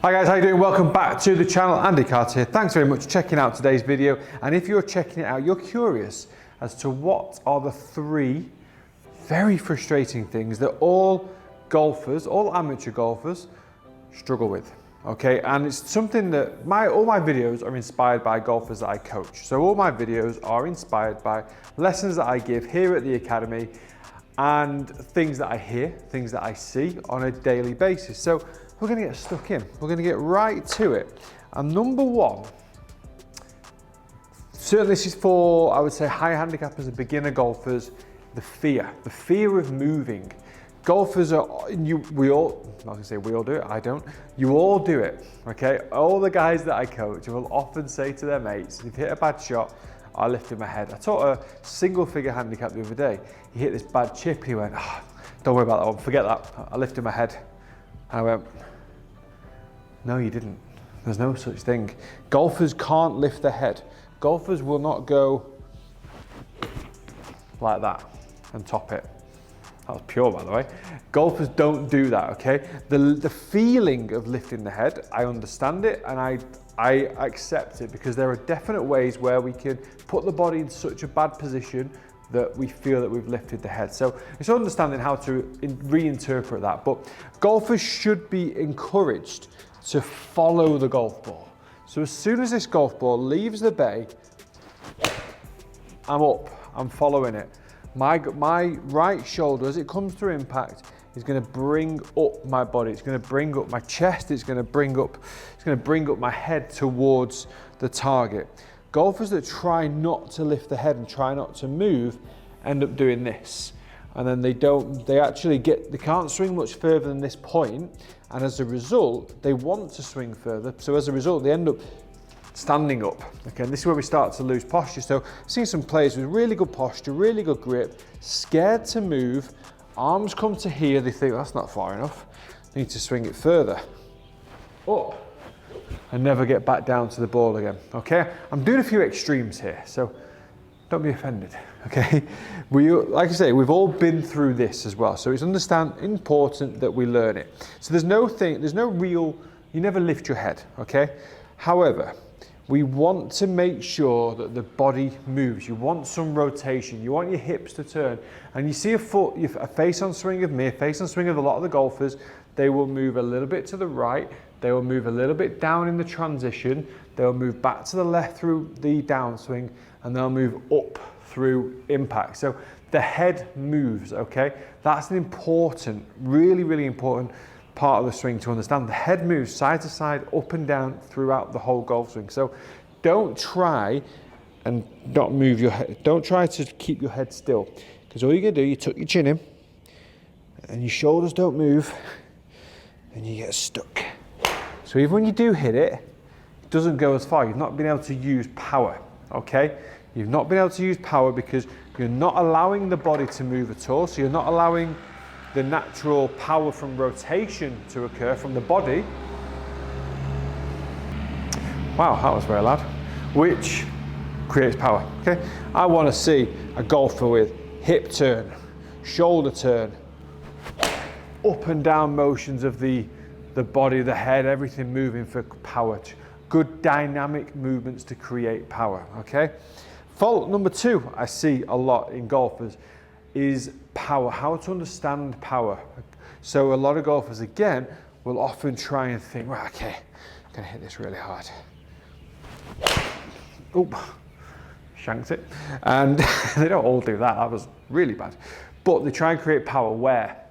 Hi guys, how you doing? Welcome back to the channel. Andy Carter here. Thanks very much for checking out today's video. And if you're checking it out, you're curious as to what are the three very frustrating things that all golfers, all amateur golfers, struggle with. Okay, and it's something that all my videos are inspired by golfers that I coach. So all my videos are inspired by lessons that I give here at the academy and things that I hear, things that I see on a daily basis. So we're going to get stuck in. We're going to get right to it. And number one, certainly this is for, I would say, high handicappers and beginner golfers, the fear of moving. Golfers are, we all, I'm not going to say we all do it, I don't. You all do it, okay? All the guys that I coach will often say to their mates, if you hit a bad shot, I lifted my head. I taught a single figure handicap the other day. He hit this bad chip, he went, oh, don't worry about that one, forget that. I lifted my head. I went, no, you didn't. There's no such thing. Golfers can't lift their head. Golfers will not go like that and top it. That was pure, by the way. Golfers don't do that, okay? The feeling of lifting the head, I understand it and I accept it because there are definite ways where we can put the body in such a bad position that we feel that we've lifted the head. So it's understanding how to reinterpret that. But golfers should be encouraged to follow the golf ball. So as soon as this golf ball leaves the bay, I'm up, I'm following it. My right shoulder, as it comes through impact, is going to bring up my body. It's going to bring up my chest. It's going to bring up my head towards the target. Golfers that try not to lift the head and try not to move end up doing this. And then they can't swing much further than this point. And as a result, they want to swing further. So as a result, they end up standing up. Okay, and this is where we start to lose posture. So I've seen some players with really good posture, really good grip, scared to move, arms come to here, they think that's not far enough, they need to swing it further. Up. And never get back down to the ball again, okay? I'm doing a few extremes here, so don't be offended, okay? Like I say, we've all been through this as well, so it's important that we learn it. So there's no real, you never lift your head, okay? However, we want to make sure that the body moves. You want some rotation. You want your hips to turn. And you see a face-on swing of me, a face-on swing of a lot of the golfers, they will move a little bit to the right. They will move a little bit down in the transition. They'll move back to the left through the downswing, and they'll move up through impact. So the head moves, okay? That's an important, really, really important part of the swing to understand. The head moves side to side, up and down throughout the whole golf swing. So don't try and not move your head. Don't try to keep your head still, because all you're gonna do, you tuck your chin in and your shoulders don't move and you get stuck. So even when you do hit it, it doesn't go as far. You've not been able to use power, okay? You've not been able to use power because you're not allowing the body to move at all. So you're not allowing the natural power from rotation to occur from the body. Wow, that was very loud. Which creates power, okay? I want to see a golfer with hip turn, shoulder turn, up and down motions of the body, the head, everything moving for power. Good dynamic movements to create power, okay? Fault number two I see a lot in golfers is power, how to understand power. So a lot of golfers, again, will often try and think, right, okay, I'm gonna hit this really hard. Oop, shanked it. And they don't all do that, that was really bad. But they try and create power where?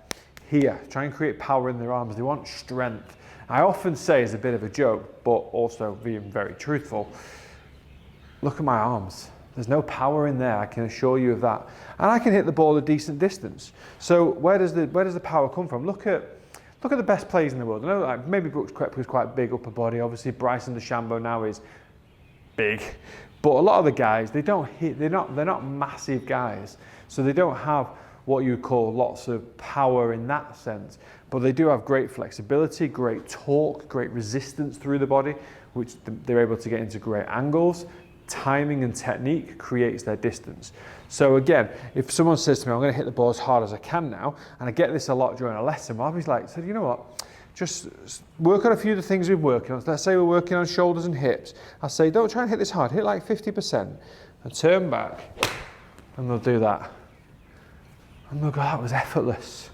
Here, try and create power in their arms. They want strength. I often say as a bit of a joke, but also being very truthful, look at my arms. There's no power in there, I can assure you of that. And I can hit the ball a decent distance. So where does the power come from? Look at the best players in the world. I know, like, maybe Brooks Koepka's quite big upper body. Obviously Bryson DeChambeau now is big. But a lot of the guys, they're not massive guys. So they don't have what you call lots of power in that sense. But they do have great flexibility, great torque, great resistance through the body, which they're able to get into great angles. Timing and technique creates their distance. So again, if someone says to me, I'm going to hit the ball as hard as I can now, and I get this a lot during a lesson, I'll be like, so you know what, just work on a few of the things we're working on. Let's say we're working on shoulders and hips. I say, don't try and hit this hard, hit like 50%, and turn back, and they'll do that. And they'll go, that was effortless.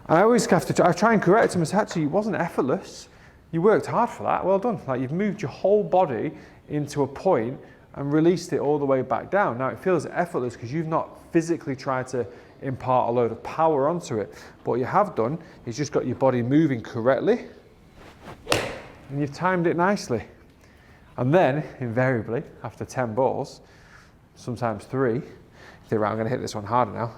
And I always have to, I try and correct them and say, actually, it wasn't effortless. You worked hard for that, well done. Like, you've moved your whole body into a point and released it all the way back down. Now it feels effortless because you've not physically tried to impart a load of power onto it. But what you have done is just got your body moving correctly and you've timed it nicely. And then, invariably, after 10 balls, sometimes 3, you think, right, I'm going to hit this one harder now.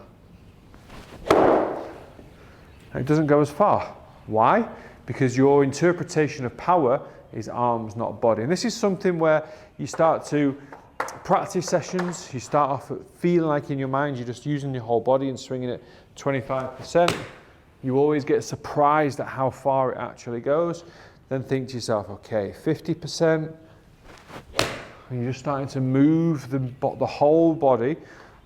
And it doesn't go as far. Why? Because your interpretation of power is arms, not body. And this is something where you start to practice sessions, you start off feeling like in your mind you're just using your whole body and swinging it 25%. You always get surprised at how far it actually goes. Then think to yourself, okay, 50%. And you're just starting to move the whole body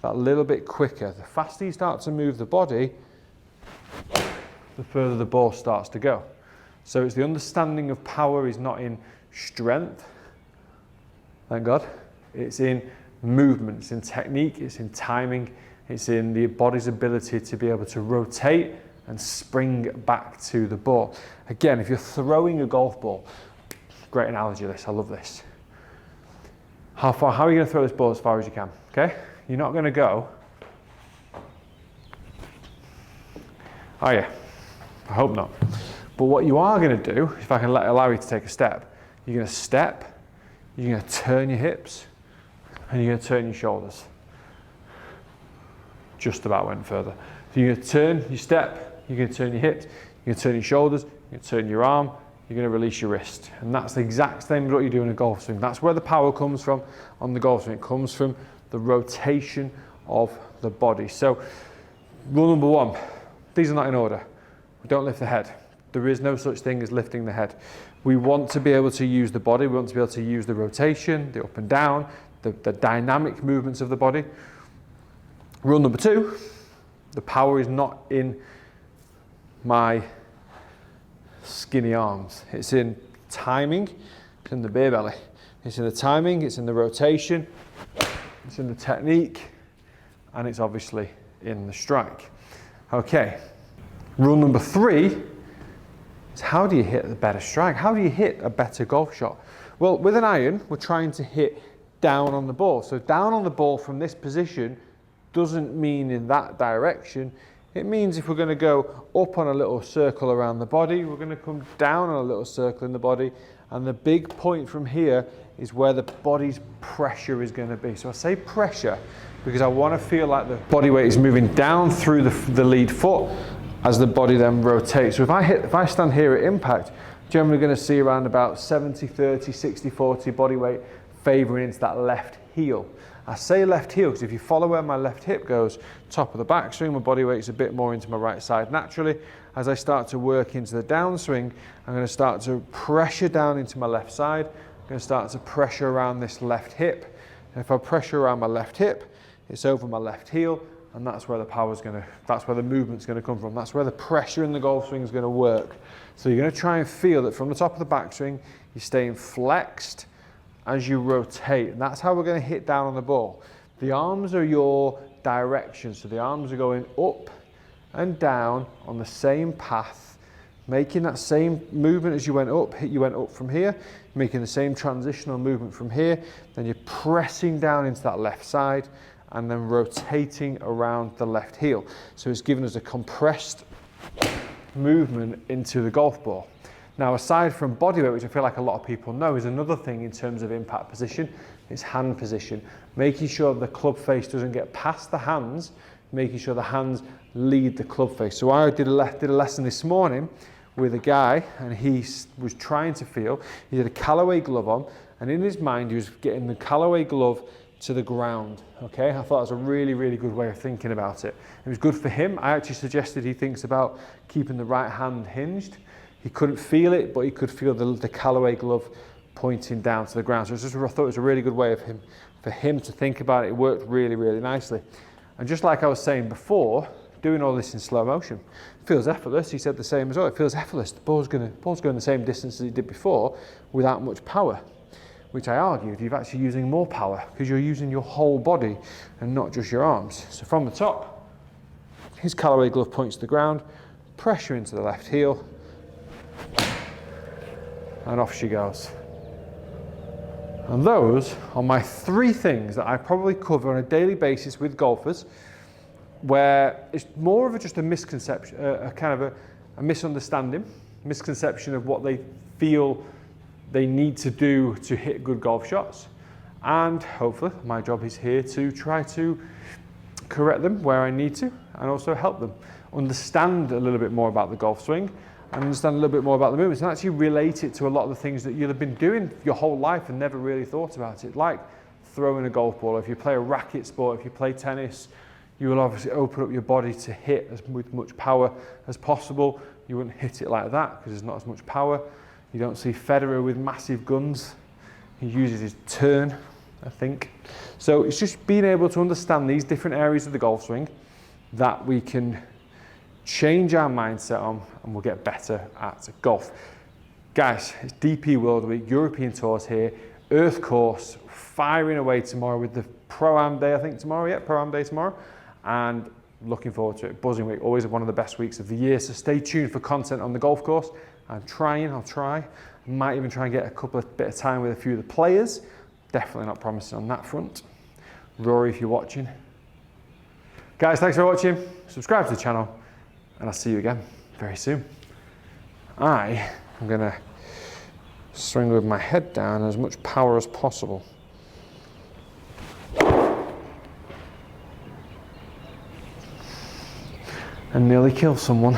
that little bit quicker. The faster you start to move the body, the further the ball starts to go. So it's the understanding of power is not in strength, thank God. It's in movement, it's in technique, it's in timing, it's in the body's ability to be able to rotate and spring back to the ball. Again, if you're throwing a golf ball, great analogy this, I love this. How are you going to throw this ball as far as you can? Okay? You're not going to go, are you? I hope not. But what you are going to do, if I can allow you to take a step, you're going to step, you're going to turn your hips, and you're going to turn your shoulders. Just about went further. So you're going to turn your step, you're going to turn your hips, you're going to turn your shoulders, you're going to turn your arm, you're going to release your wrist. And that's the exact same as what you do in a golf swing. That's where the power comes from on the golf swing. It comes from the rotation of the body. So rule number 1, these are not in order. We don't lift the head. There is no such thing as lifting the head. We want to be able to use the body. We want to be able to use the rotation, the up and down, the dynamic movements of the body. Rule number 2, the power is not in my skinny arms. It's in timing, it's in the beer belly. It's in the timing, it's in the rotation, it's in the technique, and it's obviously in the strike. Okay, rule number 3 is how do you hit a better strike? How do you hit a better golf shot? Well, with an iron, we're trying to hit down on the ball. So down on the ball from this position doesn't mean in that direction. It means if we're going to go up on a little circle around the body, we're going to come down on a little circle in the body. And the big point from here is where the body's pressure is going to be. So I say pressure because I want to feel like the body weight is moving down through the lead foot as the body then rotates. So if I stand here at impact, generally going to see around about 70-30, 60-40 body weight favouring into that left heel. I say left heel because if you follow where my left hip goes, top of the backswing, my body weight's a bit more into my right side naturally. As I start to work into the downswing, I'm going to start to pressure down into my left side. I'm going to start to pressure around this left hip. And if I pressure around my left hip, it's over my left heel, and that's where the power's going to, that's where the movement's going to come from. That's where the pressure in the golf swing is going to work. So you're going to try and feel that from the top of the backswing, you're staying flexed as you rotate, and that's how we're going to hit down on the ball. The arms are your direction, so the arms are going up and down on the same path, making that same movement as you went up. You went up from here, making the same transitional movement from here, then you're pressing down into that left side and then rotating around the left heel. So it's giving us a compressed movement into the golf ball. Now, aside from body weight, which I feel like a lot of people know, is another thing in terms of impact position, it's hand position. Making sure the club face doesn't get past the hands, making sure the hands lead the club face. So I did a lesson this morning with a guy, and he was trying to feel, he had a Callaway glove on, and in his mind he was getting the Callaway glove to the ground. Okay, I thought that was a really, really good way of thinking about it. It was good for him. I actually suggested he thinks about keeping the right hand hinged. He couldn't feel it, but he could feel the Callaway glove pointing down to the ground. So I thought it was a really good way for him to think about it. It worked really, really nicely. And just like I was saying before, doing all this in slow motion. It feels effortless. He said the same as well. It feels effortless. The ball's going the same distance as it did before without much power, which I argued you're actually using more power because you're using your whole body and not just your arms. So from the top, his Callaway glove points to the ground, pressure into the left heel, and off she goes. And those are my 3 things that I probably cover on a daily basis with golfers, where it's more of just a misconception, a misconception of what they feel they need to do to hit good golf shots. And hopefully my job is here to try to correct them where I need to, and also help them understand a little bit more about the golf swing and understand a little bit more about the movements, and actually relate it to a lot of the things that you'll have been doing your whole life and never really thought about it, like throwing a golf ball. If you play a racket sport, if you play tennis, you will obviously open up your body to hit with much power as possible. You wouldn't hit it like that because there's not as much power. You don't see Federer with massive guns. He uses his turn, I think. So it's just being able to understand these different areas of the golf swing that we can change our mindset on, and we'll get better at golf. Guys, it's DP World Week, European Tours here, Earth Course, firing away tomorrow with the Pro-Am Day, I think tomorrow, yeah, Pro-Am Day tomorrow, and looking forward to it. Buzzing week, always one of the best weeks of the year, so stay tuned for content on the golf course. I'll try. Might even try and get a bit of time with a few of the players. Definitely not promising on that front. Rory, if you're watching. Guys, thanks for watching. Subscribe to the channel, and I'll see you again very soon. I am going to swing with my head down as much power as possible. And nearly kill someone.